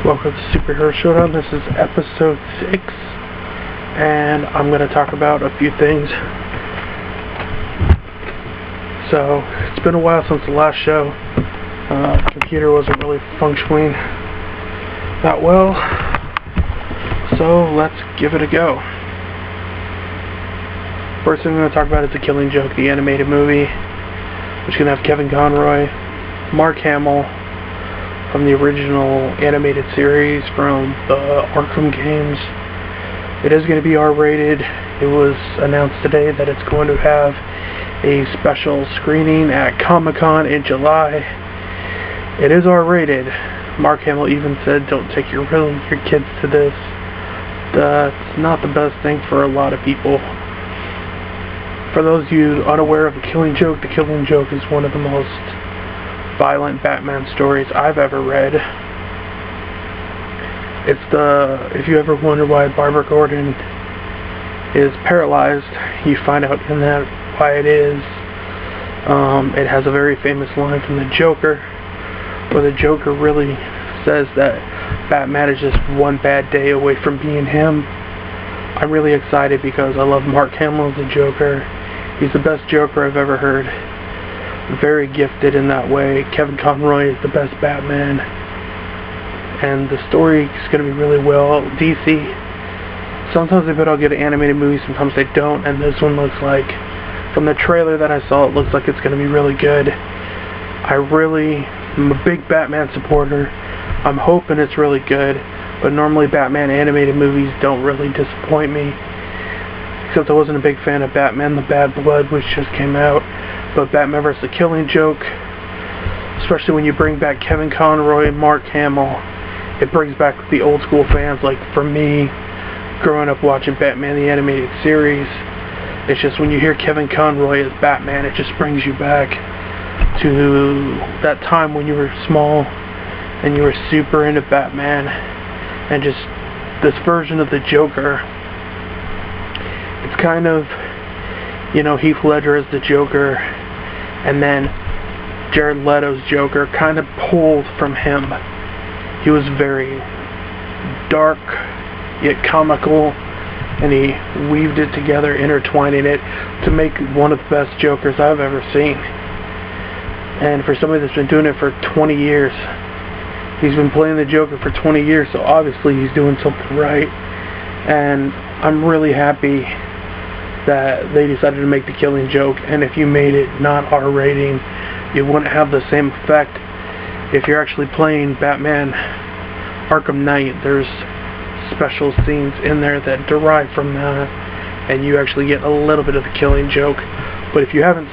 Welcome to Superhero Showdown. This is episode 6, and I'm going to talk about a few things. So, it's been a while since the last show. The computer wasn't really functioning that well, so let's give it a go. First thing I'm going to talk about is The Killing Joke, the animated movie, which is going to have Kevin Conroy, Mark Hamill, from the original animated series from the Arkham games. It is going to be R-rated. It was announced today that it's going to have a special screening at Comic-Con in July. It is R-rated. Mark Hamill even said, "Don't take your kids to this." That's not the best thing for a lot of people. For those of you unaware of The Killing Joke is one of the most violent Batman stories I've ever read. If you ever wonder why Barbara Gordon is paralyzed, you find out in that why it is. It has a very famous line from the Joker, where the Joker really says that Batman is just one bad day away from being him. I'm really excited because I love Mark Hamill as the Joker. He's the best Joker I've ever heard. Very gifted in that way. Kevin Conroy is the best Batman, and the story is going to be really well. DC, sometimes they put out good animated movies, sometimes they don't, and this one looks like, from the trailer that I saw, it looks like it's going to be really good. I'm a big Batman supporter. I'm hoping it's really good, but normally Batman animated movies don't really disappoint me, except I wasn't a big fan of Batman the Bad Blood, which just came out. But Batman vs. The Killing Joke, especially when you bring back Kevin Conroy and Mark Hamill, it brings back the old school fans. Like for me, growing up watching Batman the Animated Series, it's just when you hear Kevin Conroy as Batman, it just brings you back to that time when you were small and you were super into Batman. And just this version of the Joker, it's kind of, Heath Ledger as the Joker, and then Jared Leto's Joker kind of pulled from him. He was very dark, yet comical, and he weaved it together, intertwining it to make one of the best Jokers I've ever seen. And for somebody that's been doing it for 20 years, he's been playing the Joker for 20 years, so obviously he's doing something right. And I'm really happy that they decided to make The Killing Joke, and if you made it not R-rating, it wouldn't have the same effect. If you're actually playing Batman Arkham Knight, there's special scenes in there that derive from that, and you actually get a little bit of The Killing Joke. But if you haven't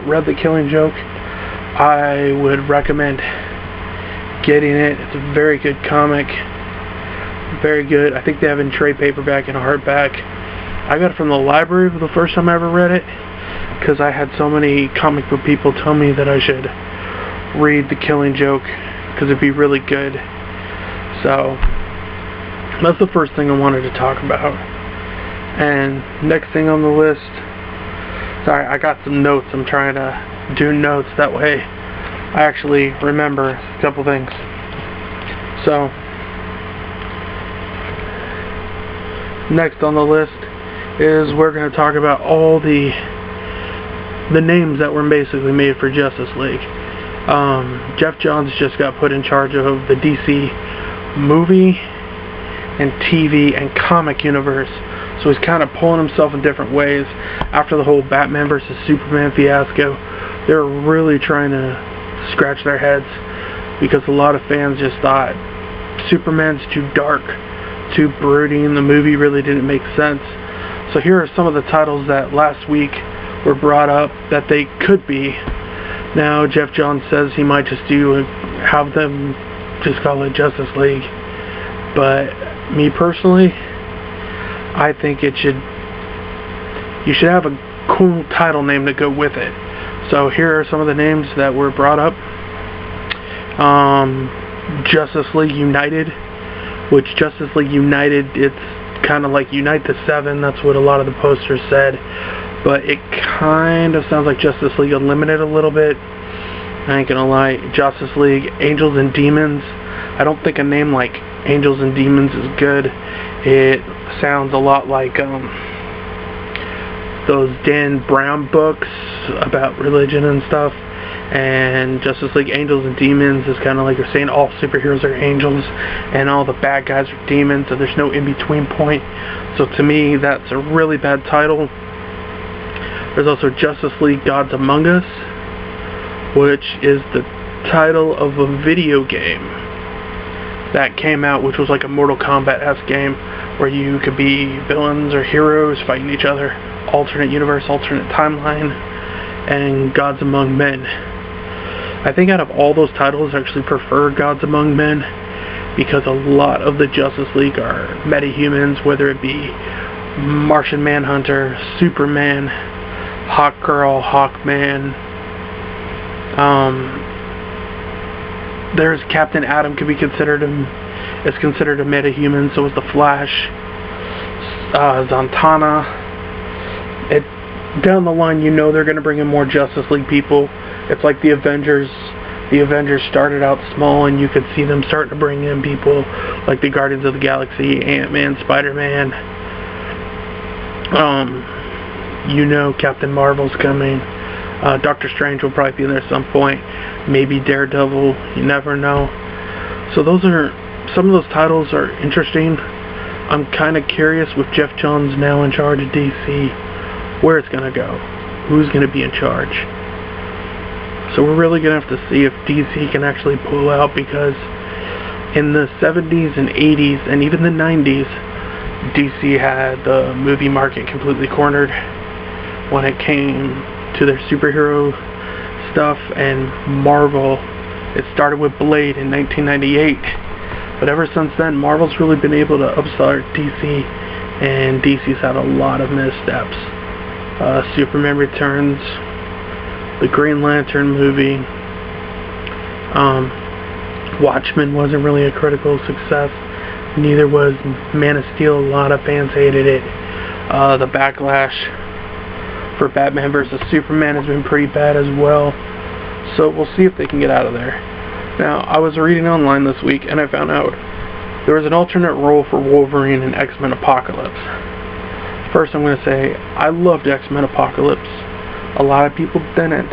read The Killing Joke, I would recommend getting it. It's a very good comic, very good. I think they have it in trade paperback and hardback. I got it from the library the first time I ever read it, because I had so many comic book people tell me that I should read The Killing Joke, because it'd be really good. So, that's the first thing I wanted to talk about. And next thing on the list, sorry, I got some notes. I'm trying to do notes, that way I actually remember a couple things. So, next on the list is we're going to talk about all the names that were basically made for Justice League. Jeff Johns just got put in charge of the DC movie and TV and comic universe, so he's kind of pulling himself in different ways. After the whole Batman vs. Superman fiasco, they're really trying to scratch their heads, because a lot of fans just thought Superman's too dark, too brooding, the movie really didn't make sense. So here are some of the titles that last week were brought up that they could be. Now Jeff Johns says he might just have them just call it Justice League, but me personally, I think you should have a cool title name to go with it. So here are some of the names that were brought up. Justice League United, which Justice League United, it's kind of like Unite the Seven, that's what a lot of the posters said, but it kind of sounds like Justice League Unlimited a little bit. I ain't gonna lie. Justice League Angels and Demons, I don't think a name like Angels and Demons is good. It sounds a lot like those Dan Brown books about religion and stuff. And Justice League Angels and Demons is kind of like you're saying all superheroes are angels and all the bad guys are demons, and there's no in-between point. So to me, that's a really bad title. There's also Justice League Gods Among Us, which is the title of a video game that came out, which was like a Mortal Kombat-esque game where you could be villains or heroes fighting each other, alternate universe, alternate timeline, and Gods Among Men. I think out of all those titles, I actually prefer Gods Among Men because a lot of the Justice League are metahumans, whether it be Martian Manhunter, Superman, Hawkgirl, Hawkman. There's Captain Atom is considered a metahuman, so is the Flash, Zatanna. Down the line, you know they're going to bring in more Justice League people. It's like the Avengers. The Avengers started out small, and you could see them starting to bring in people like the Guardians of the Galaxy, Ant-Man, Spider-Man. You know Captain Marvel's coming. Doctor Strange will probably be in there at some point. Maybe Daredevil. You never know. So some of those titles are interesting. I'm kind of curious with Jeff Johns now in charge of DC, where it's going to go. Who's going to be in charge. So we're really going to have to see if DC can actually pull out, because in the 70s and 80s and even the 90s, DC had the movie market completely cornered when it came to their superhero stuff. And Marvel, it started with Blade in 1998, but ever since then Marvel's really been able to upstart DC, and DC's had a lot of missteps. Superman Returns, the Green Lantern movie, Watchmen wasn't really a critical success, neither was Man of Steel. A lot of fans hated it. The backlash for Batman vs. Superman has been pretty bad as well, so we'll see if they can get out of there. Now, I was reading online this week, and I found out there was an alternate role for Wolverine in X-Men Apocalypse. First, I'm going to say, I loved X-Men Apocalypse. A lot of people didn't,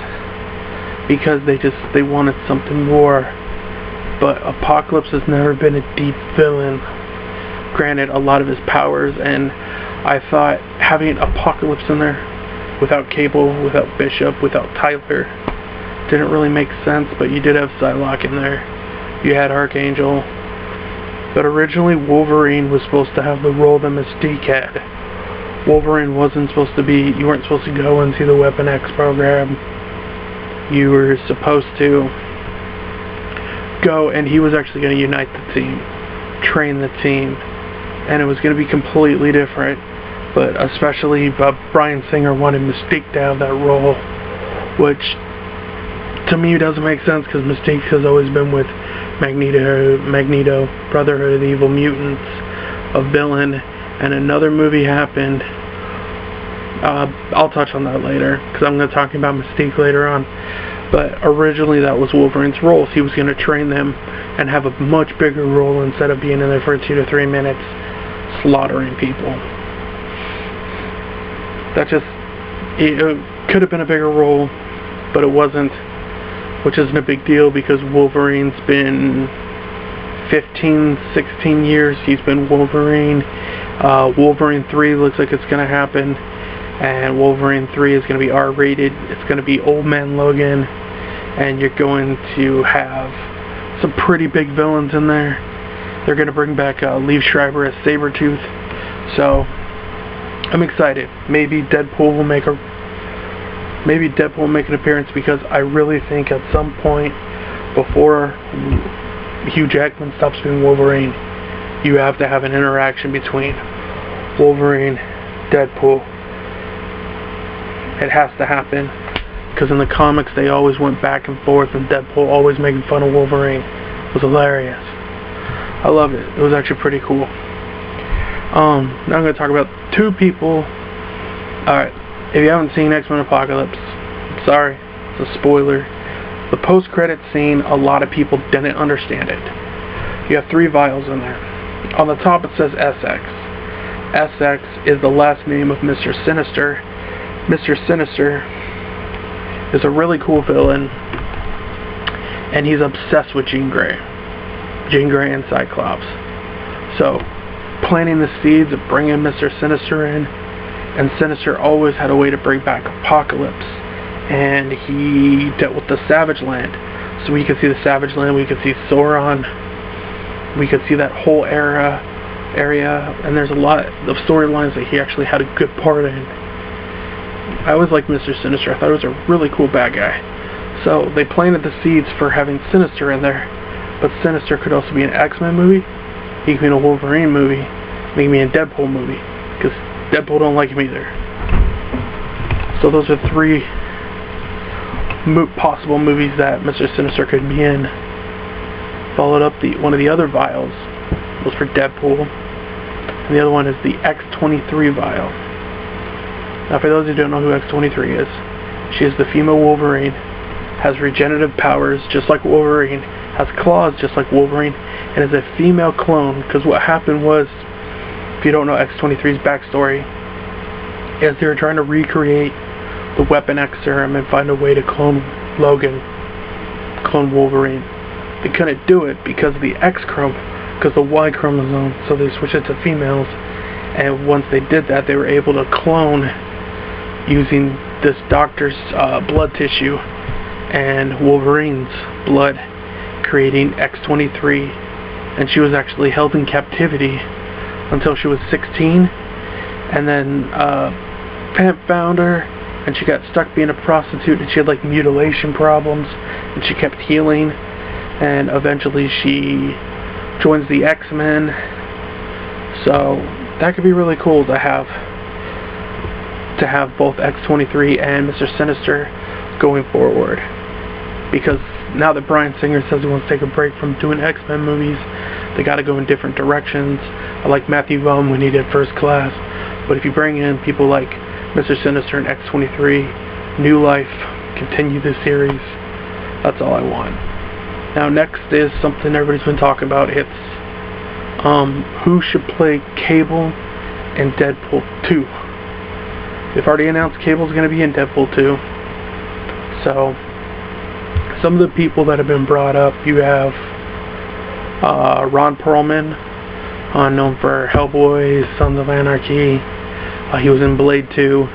because they wanted something more. But Apocalypse has never been a deep villain. Granted, a lot of his powers, and I thought having Apocalypse in there, without Cable, without Bishop, without Tyler, didn't really make sense. But you did have Psylocke in there. You had Archangel. But originally, Wolverine was supposed to have the role that Mystique had. Wolverine wasn't supposed to be, you weren't supposed to go and see the Weapon X program. You were supposed to go, and he was actually going to unite the team, train the team, and it was going to be completely different. But especially Bryan Singer wanted Mystique to have that role, which to me doesn't make sense, because Mystique has always been with Magneto, Brotherhood of the Evil Mutants, a villain. And another movie happened. I'll touch on that later, because I'm going to talk about Mystique later on. But originally that was Wolverine's role. He was going to train them and have a much bigger role instead of being in there for 2 to 3 minutes slaughtering people. It could have been a bigger role, but it wasn't, which isn't a big deal, because Wolverine's been 15, 16 years he's been Wolverine. Wolverine 3 looks like it's going to happen, and Wolverine 3 is going to be R-rated. It's going to be Old Man Logan, and you're going to have some pretty big villains in there. They're going to bring back Liev Schreiber as Sabretooth, so I'm excited. Maybe Deadpool will make an appearance, because I really think at some point before Hugh Jackman stops being Wolverine, you have to have an interaction between Wolverine, Deadpool. It has to happen, because in the comics they always went back and forth, and Deadpool always making fun of Wolverine. It was hilarious. I loved it. It was actually pretty cool. Now I'm going to talk about 2 people. Alright, if you haven't seen X-Men Apocalypse, sorry, it's a spoiler. The post-credit scene, a lot of people didn't understand it. You have 3 vials in there. On the top it says SX. SX is the last name of Mr. Sinister. Mr. Sinister is a really cool villain, and he's obsessed with Jean Grey. Jean Grey and Cyclops. So, planting the seeds of bringing Mr. Sinister in, and Sinister always had a way to bring back Apocalypse, and he dealt with the Savage Land. So we could see the Savage Land, we could see Sauron, we could see that whole area, and there's a lot of storylines that he actually had a good part in. I always liked Mr. Sinister. I thought he was a really cool bad guy. So they planted the seeds for having Sinister in there, but Sinister could also be an X-Men movie, he could be in a Wolverine movie, he could be in a Deadpool movie, because Deadpool don't like him either. So those are 3 possible movies that Mr. Sinister could be in. Followed up, one of the other vials was for Deadpool, and the other one is the X-23 vial. Now for those who don't know who X-23 is, she is the female Wolverine, has regenerative powers just like Wolverine, has claws just like Wolverine, and is a female clone, because what happened was, if you don't know X-23's backstory, is they were trying to recreate the Weapon X serum and find a way to clone Logan, clone Wolverine. They couldn't do it because of the X chromosome, because the Y chromosome, so they switched it to females, and once they did that, they were able to clone using this doctor's blood tissue and Wolverine's blood, creating X-23, and she was actually held in captivity until she was 16, and then Pimp found her, and she got stuck being a prostitute, and she had like mutilation problems, and she kept healing, and eventually she joins the X-Men. So that could be really cool to have both X-23 and Mr. Sinister going forward, because now that Bryan Singer says he wants to take a break from doing X-Men movies, they got to go in different directions. I like Matthew Vaughn when he did First Class, but if you bring in people like Mr. Sinister and X-23, new life, continue the series, that's all I want. Now next is something everybody's been talking about. It's who should play Cable in Deadpool 2. They've already announced Cable's going to be in Deadpool 2. So some of the people that have been brought up, you have Ron Perlman, known for Hellboy, Sons of Anarchy. He was in Blade 2.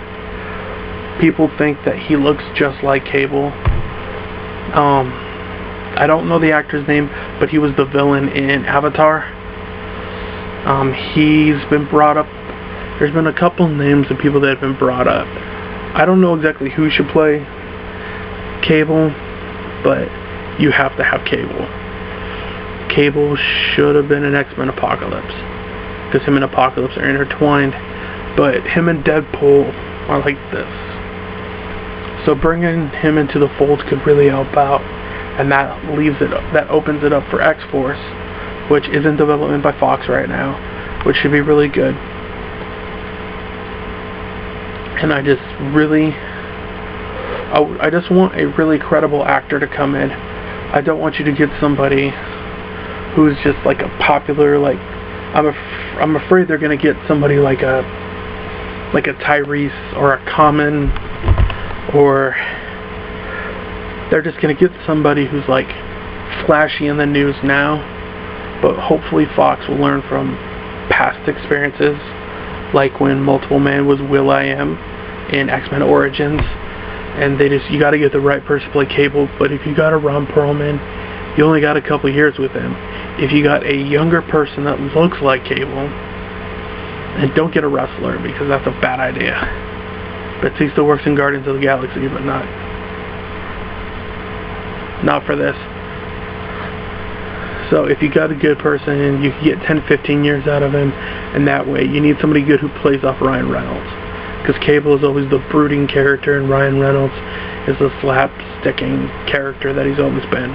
People think that he looks just like Cable. I don't know the actor's name, but he was the villain in Avatar. He's been brought up. There's been a couple names of people that have been brought up. I don't know exactly who should play Cable, but you have to have Cable. Cable should have been an X-Men Apocalypse, because him and Apocalypse are intertwined, but him and Deadpool are like this. So bringing him into the fold could really help out, and that leaves it up, that opens it up for X-Force, which is in development by Fox right now, which should be really good. And I just want a really credible actor to come in. I don't want you to get somebody who's just like a popular, like, I'm afraid they're gonna get somebody like a Tyrese or a Common, or they're just gonna get somebody who's like flashy in the news now. But hopefully Fox will learn from past experiences, like when Multiple Man was Will.i.am in X-Men Origins, and you got to get the right person to play Cable. But if you got a Ron Perlman, you only got a couple years with him. If you got a younger person that looks like Cable, and don't get a wrestler, because that's a bad idea. Batista works in Guardians of the Galaxy, but not for this. So if you got a good person, you can get 10-15 years out of him, and that way you need somebody good who plays off Ryan Reynolds, because Cable is always the brooding character, and Ryan Reynolds is the slap-sticking character that he's always been.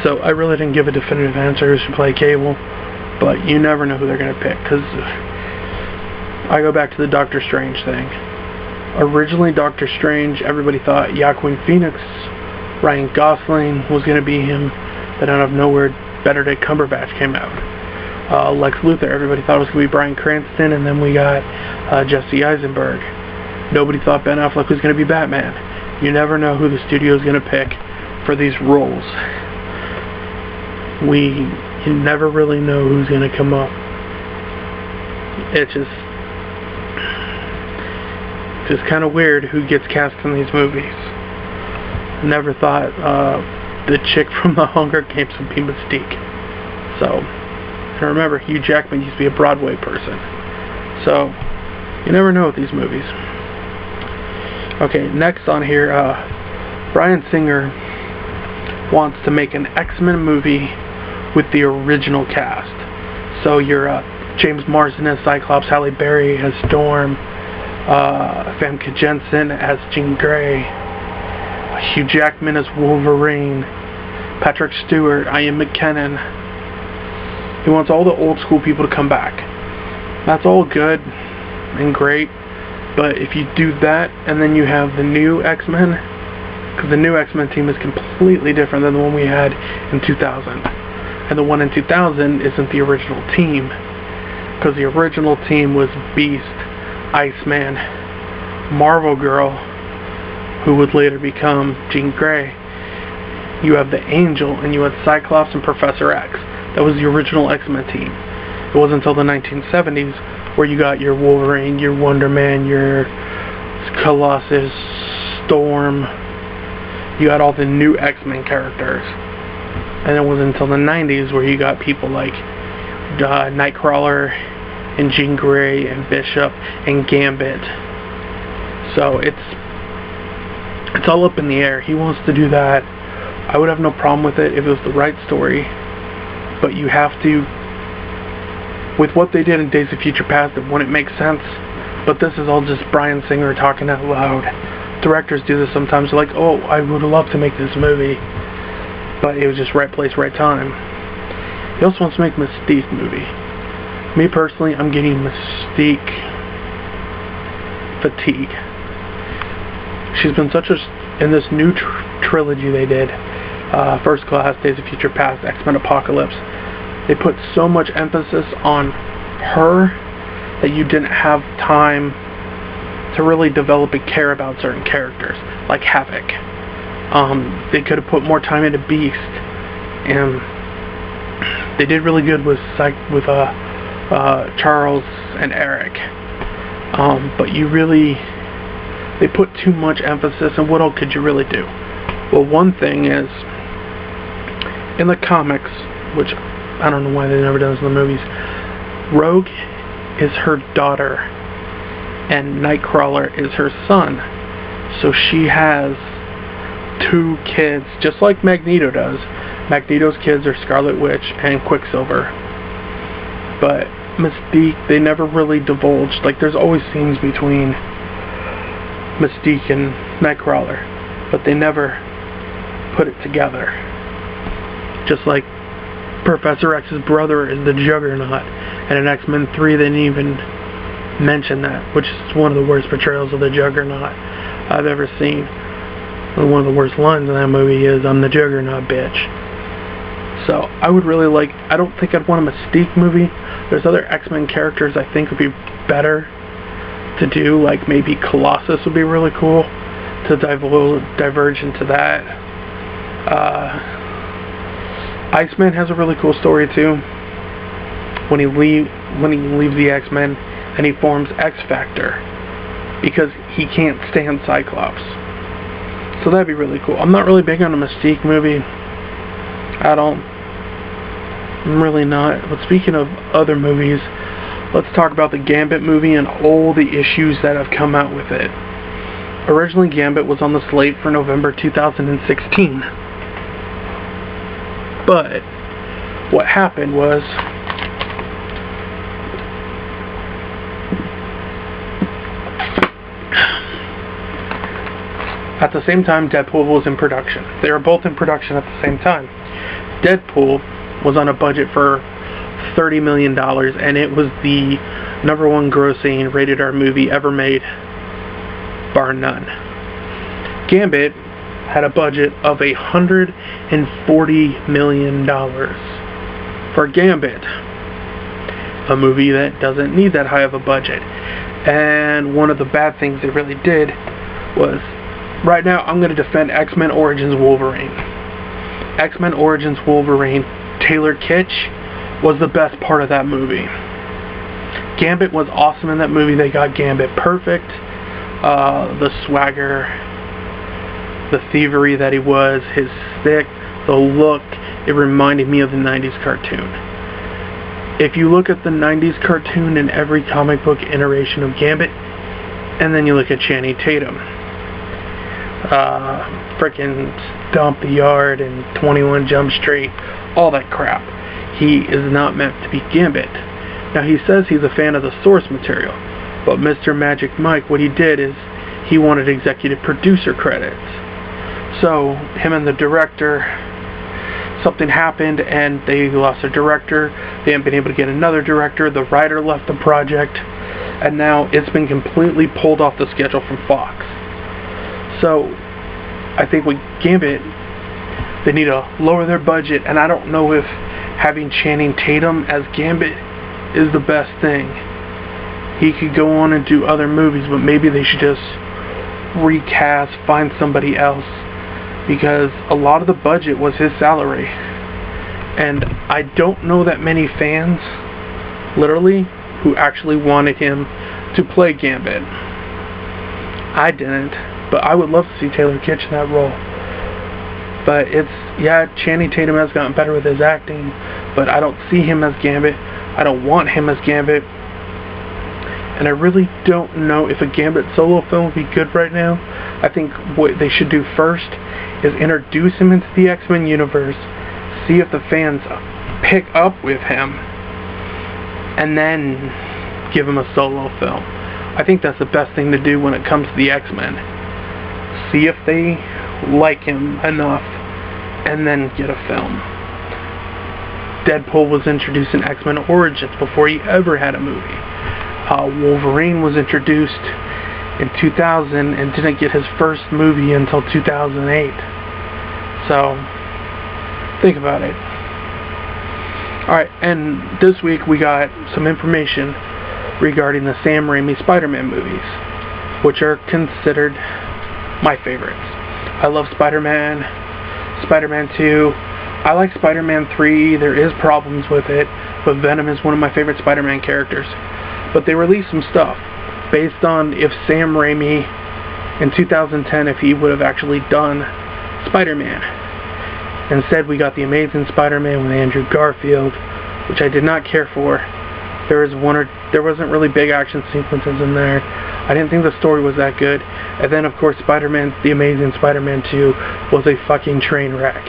So I really didn't give a definitive answer who should play Cable, but you never know who they're going to pick, because I go back to the Doctor Strange thing. Originally, Doctor Strange, everybody thought Joaquin Phoenix, Ryan Gosling was going to be him. Then out of nowhere, Benedict Cumberbatch came out. Lex Luthor, everybody thought it was going to be Bryan Cranston, and then we got Jesse Eisenberg. Nobody thought Ben Affleck was going to be Batman. You never know who the studio is going to pick for these roles. You never really know who's going to come up. It's just kind of weird who gets cast in these movies. Never thought the chick from The Hunger Games would be Mystique. So, and remember, Hugh Jackman used to be a Broadway person. So, you never know with these movies. Okay, next on here, Bryan Singer wants to make an X-Men movie with the original cast. So your James Marsden as Cyclops, Halle Berry as Storm, Famke Janssen as Jean Grey, Hugh Jackman as Wolverine, Patrick Stewart, Ian McKellen. He wants all the old school people to come back. That's all good and great, but if you do that and then you have the new X-Men, because the new X-Men team is completely different than the one we had in 2000. And the one in 2000 isn't the original team, because the original team was Beast, Iceman, Marvel Girl, who would later become Jean Grey. You have the Angel, and you had Cyclops and Professor X. That was the original X-Men team. It wasn't until the 1970s where you got your Wolverine, your Wonder Man, your Colossus, Storm. You got all the new X-Men characters. And it wasn't until the 90s where you got people like Nightcrawler and Jean Grey and Bishop and Gambit. So it's all up in the air. He wants to do that. I would have no problem with it if it was the right story. But you have to, with what they did in Days of Future Past, it wouldn't make sense. But this is all just Bryan Singer talking out loud. Directors do this sometimes. They're like, oh, I would love to make this movie. But it was just right place, right time. He also wants to make a Mystique movie. Me personally, I'm getting Mystique fatigue. She's been such in this new trilogy they did, First Class, Days of Future Past, X-Men Apocalypse, they put so much emphasis on her that you didn't have time to really develop and care about certain characters, like Havoc. They could have put more time into Beast, and they did really good with Charles and Eric. But they put too much emphasis, and what else could you really do? Well, one thing is, in the comics, which I don't know why they never done this in the movies, Rogue is her daughter, and Nightcrawler is her son. So she has 2 kids, just like Magneto does. Magneto's kids are Scarlet Witch and Quicksilver. But Mystique, they never really divulged. Like, there's always scenes between Mystique and Nightcrawler, but they never put it together. Just like Professor X's brother is the Juggernaut, and in X-Men 3 they didn't even mention that, which is one of the worst portrayals of the Juggernaut I've ever seen. One of the worst lines in that movie is, "I'm the Juggernaut, bitch." So I would really I don't think I'd want a Mystique movie. There's other X-Men characters I think would be better to do, like maybe Colossus would be really cool to diverge into that. Iceman has a really cool story too. When he leaves the X-Men and he forms X-Factor because he can't stand Cyclops. So that'd be really cool. I'm not really big on a Mystique movie. I'm really not. But speaking of other movies, let's talk about the Gambit movie and all the issues that have come out with it. Originally, Gambit was on the slate for November 2016. But what happened was, at the same time, Deadpool was in production. They were both in production at the same time. Deadpool was on a budget for $30 million, and it was the #1 grossing rated R movie ever made, bar none. Gambit had a budget of $140 million for Gambit, a movie that doesn't need that high of a budget. And one of the bad things they really did was, right now I'm going to defend X-Men Origins Wolverine. X-Men Origins Wolverine, Taylor Kitsch was the best part of that movie. Gambit was awesome in that movie. They got Gambit perfect. The swagger, the thievery that he was, his stick, the look, it reminded me of the 90s cartoon. If you look at the 90s cartoon in every comic book iteration of Gambit, and then you look at Channing Tatum, frickin' Stomp the Yard and 21 Jump Street, all that crap, he is not meant to be Gambit. Now, he says he's a fan of the source material, but Mr. Magic Mike, what he did is he wanted executive producer credits. So, him and the director, something happened and they lost their director. They haven't been able to get another director. The writer left the project, and now it's been completely pulled off the schedule from Fox. So, I think with Gambit, they need to lower their budget, and I don't know if having Channing Tatum as Gambit is the best thing. He could go on and do other movies, but maybe they should just recast, find somebody else, because a lot of the budget was his salary. And I don't know that many fans, literally, who actually wanted him to play Gambit. I didn't, but I would love to see Taylor Kitsch in that role. But Channing Tatum has gotten better with his acting, but I don't see him as Gambit. I don't want him as Gambit. And I really don't know if a Gambit solo film would be good right now. I think what they should do first is introduce him into the X-Men universe, see if the fans pick up with him, and then give him a solo film. I think that's the best thing to do when it comes to the X-Men. See if they like him enough, and then get a film. Deadpool was introduced in X-Men Origins before he ever had a movie. Wolverine was introduced in 2000 and didn't get his first movie until 2008. So, think about it. Alright, and this week we got some information regarding the Sam Raimi Spider-Man movies, which are considered my favorites. I love Spider-Man, Spider-Man 2. I like Spider-Man 3. There is problems with it, but Venom is one of my favorite Spider-Man characters. But they released some stuff based on if Sam Raimi in 2010, if he would have actually done Spider-Man. Instead, we got The Amazing Spider-Man with Andrew Garfield, which I did not care for. There wasn't really big action sequences in there. I didn't think the story was that good. And then, of course, Spider-Man, The Amazing Spider-Man 2 was a fucking train wreck.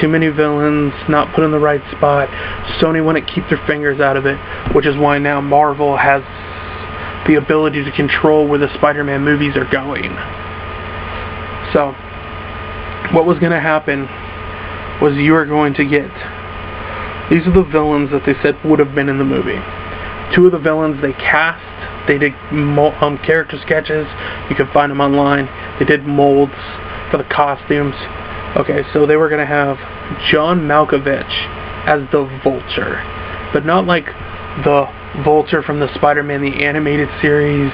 Too many villains, not put in the right spot. Sony wouldn't keep their fingers out of it, which is why now Marvel has the ability to control where the Spider-Man movies are going. So, what was going to happen was you are going to get... These are the villains that they said would have been in the movie. Two of the villains they cast. They did character sketches. You can find them online. They did molds for the costumes. Okay, so they were going to have John Malkovich as the Vulture. But not like the Vulture from the Spider-Man the Animated Series,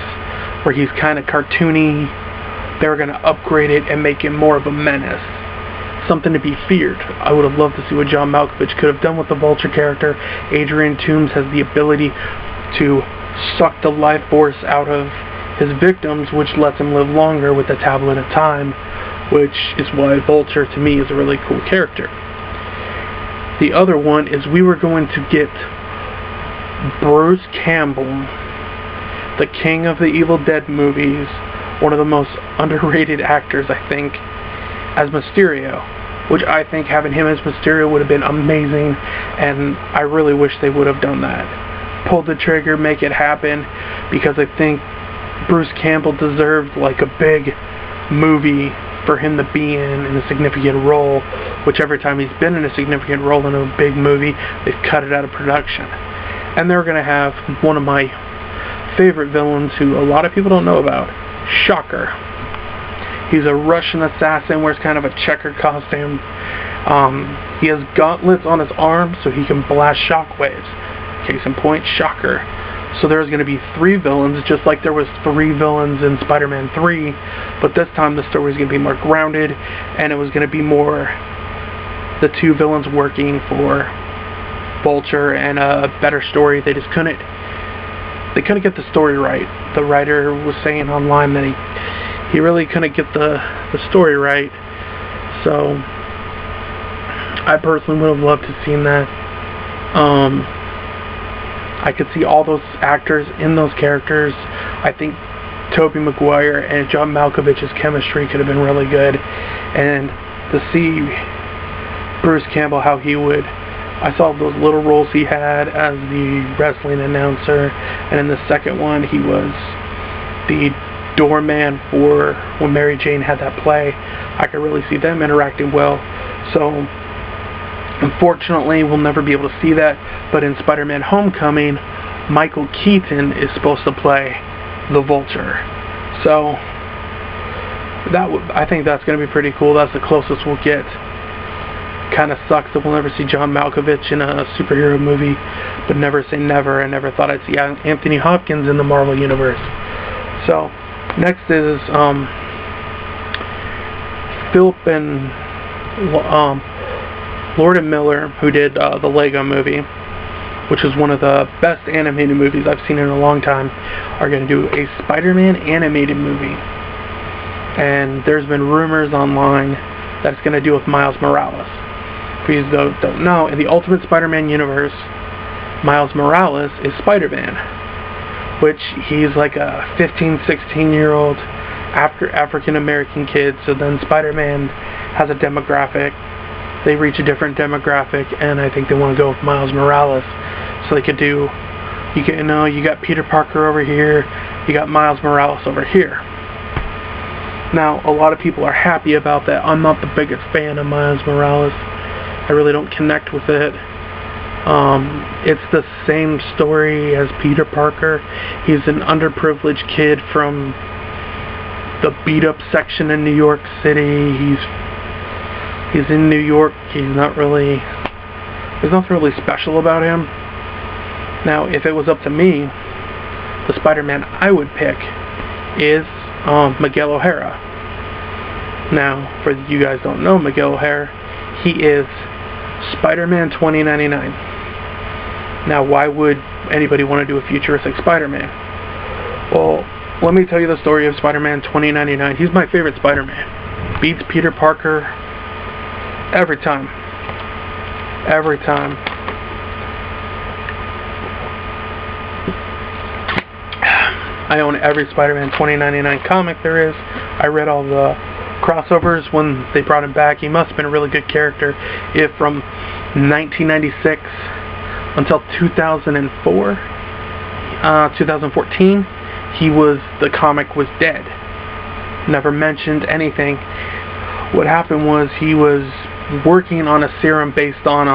where he's kind of cartoony. They were going to upgrade it and make him more of a menace. Something to be feared. I would have loved to see what John Malkovich could have done with the Vulture character. Adrian Toomes has the ability to suck the life force out of his victims, which lets him live longer with a tablet of time, which is why Vulture, to me, is a really cool character. The other one is we were going to get Bruce Campbell, the king of the Evil Dead movies, one of the most underrated actors, I think, as Mysterio, which I think having him as Mysterio would have been amazing, and I really wish they would have done that. Pull the trigger, make it happen, because I think Bruce Campbell deserved like a big movie for him to be in a significant role, which every time he's been in a significant role in a big movie, they've cut it out of production. And they're going to have one of my favorite villains who a lot of people don't know about, Shocker. He's a Russian assassin, wears kind of a checkered costume. He has gauntlets on his arms so he can blast shockwaves. Case in point, Shocker. So there's going to be 3 villains, just like there was 3 villains in Spider-Man 3, but this time the story is going to be more grounded, and it was going to be more the 2 villains working for Vulture, and a better story. They just couldn't get the story right. The writer was saying online that he really couldn't get the story right. So I personally would have loved to have seen that. I could see all those actors in those characters. I think Tobey Maguire and John Malkovich's chemistry could have been really good. And to see Bruce Campbell, how he would... I saw those little roles he had as the wrestling announcer, and in the second one he was the doorman for when Mary Jane had that play. I could really see them interacting well. So unfortunately we'll never be able to see that, but in Spider-Man Homecoming, Michael Keaton is supposed to play the Vulture. So I think that's going to be pretty cool. That's the closest we'll get. Kind of sucks that we'll never see John Malkovich in a superhero movie, but never say never. I never thought I'd see Anthony Hopkins in the Marvel Universe. So next is Philip and Lord and Miller, who did the Lego Movie, which is one of the best animated movies I've seen in a long time, are going to do a Spider-Man animated movie. And there's been rumors online that it's going to do with Miles Morales. For you don't know, in the Ultimate Spider-Man universe, Miles Morales is Spider-Man, which he's like a 15, 16-year-old African-American kid. So then Spider-Man has a demographic. They reach a different demographic, and I think they want to go with Miles Morales. So they could do, you got Peter Parker over here, you got Miles Morales over here. Now, a lot of people are happy about that. I'm not the biggest fan of Miles Morales. I really don't connect with it. It's the same story as Peter Parker. He's an underprivileged kid from the beat-up section in New York City. He's in New York. There's nothing really special about him. Now, if it was up to me, the Spider-Man I would pick is Miguel O'Hara. Now, for you guys don't know Miguel O'Hara, he is Spider-Man 2099. Now, why would anybody want to do a futuristic Spider-Man? Well, let me tell you the story of Spider-Man 2099. He's my favorite Spider-Man. Beats Peter Parker every time. Every time. I own every Spider-Man 2099 comic there is. I read all the crossovers when they brought him back. He must have been a really good character if from 1996 until 2014 the comic was dead. Never mentioned anything. What happened was he was working on a serum based on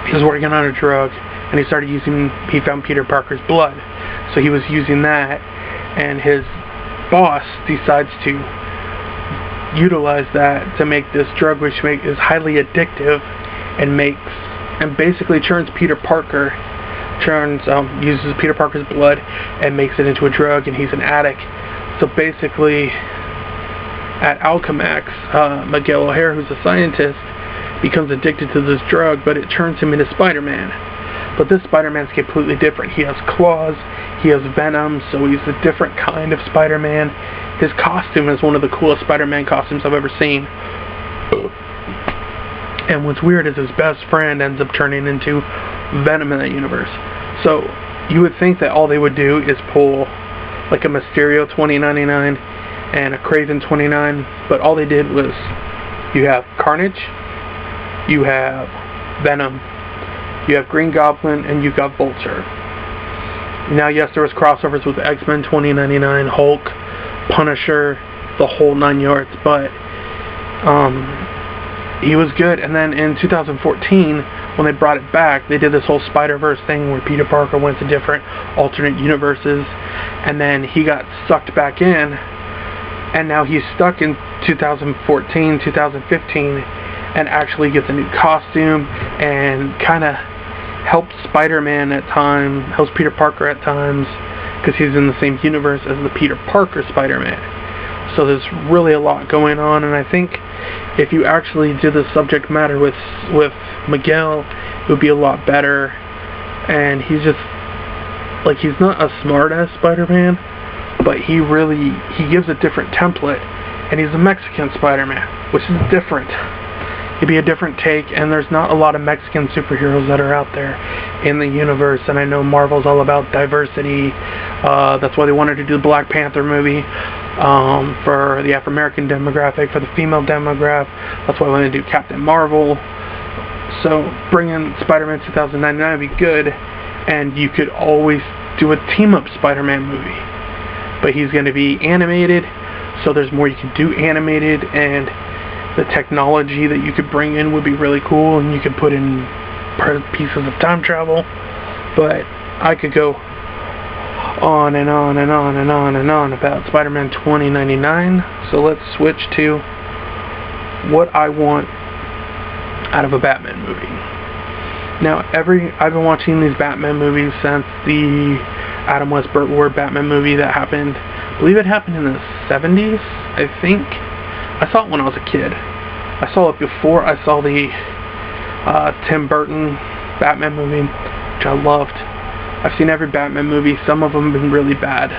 he was working on a drug, and he found Peter Parker's blood, so he was using that, and his boss decides to utilize that to make this drug, which is highly addictive, and basically turns Peter Parker, uses Peter Parker's blood and makes it into a drug, and he's an addict. So basically, at Alchemax, Miguel O'Hara, who's a scientist, becomes addicted to this drug, but it turns him into Spider-Man. But this Spider-Man's completely different. He has claws, he has venom, so he's a different kind of Spider-Man. His costume is one of the coolest Spider-Man costumes I've ever seen. And what's weird is his best friend ends up turning into Venom in that universe. So you would think that all they would do is pull like a Mysterio 2099 and a Craven 29, but all they did was you have Carnage, you have Venom, you have Green Goblin, and you got Vulture. Now, yes, there was crossovers with X-Men 2099, Hulk, Punisher, the whole 9 yards, but he was good. And then in 2014, when they brought it back, they did this whole Spider-Verse thing where Peter Parker went to different alternate universes, and then he got sucked back in and now he's stuck in 2014, 2015, and actually gets a new costume and kind of helps Spider-Man at times, helps Peter Parker at times, because he's in the same universe as the Peter Parker Spider-Man. So there's really a lot going on, and I think if you actually did the subject matter with Miguel, it would be a lot better. And he's just, like, he's not a smart-ass Spider-Man, but he gives a different template, and he's a Mexican Spider-Man, which is different. It'd be a different take, and there's not a lot of Mexican superheroes that are out there in the universe, and I know Marvel's all about diversity. That's why they wanted to do the Black Panther movie for the Afro-American demographic, for the female demographic. That's why I wanted to do Captain Marvel. So bringing Spider-Man 2099 would be good, and you could always do a team-up Spider-Man movie. But he's going to be animated, so there's more you can do animated, and the technology that you could bring in would be really cool, and you could put in pieces of time travel. But I could go on and on and on and on and on about Spider-Man 2099. So let's switch to what I want out of a Batman movie. Now, I've been watching these Batman movies since the Adam West Burt Ward Batman movie that happened. I believe it happened in the 70s, I think. I saw it when I was a kid. I saw it before I saw the Tim Burton Batman movie, which I loved. I've seen every Batman movie. Some of them have been really bad,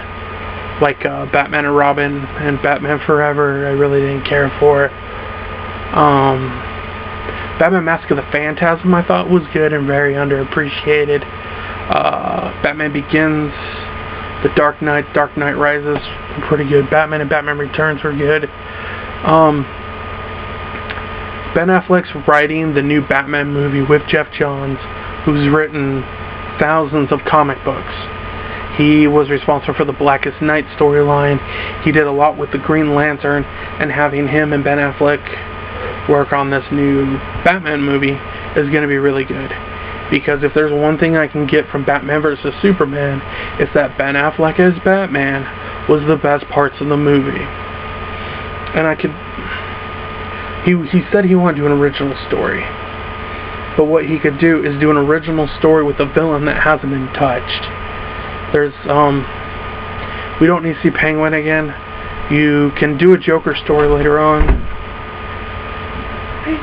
like Batman and Robin and Batman Forever. I really didn't care for. Batman Mask of the Phantasm I thought was good and very underappreciated. Batman Begins, The Dark Knight, Dark Knight Rises were pretty good. Batman and Batman Returns were good. Ben Affleck's writing the new Batman movie with Jeff Johns, who's written thousands of comic books. He was responsible for the Blackest Night storyline. He did a lot with the Green Lantern, and having him and Ben Affleck work on this new Batman movie is going to be really good. Because if there's one thing I can get from Batman vs. Superman, it's that Ben Affleck as Batman was the best parts of the movie. And I could... He said he wanted to do an original story. But what he could do is do an original story with a villain that hasn't been touched. There's, we don't need to see Penguin again. You can do a Joker story later on. Hey.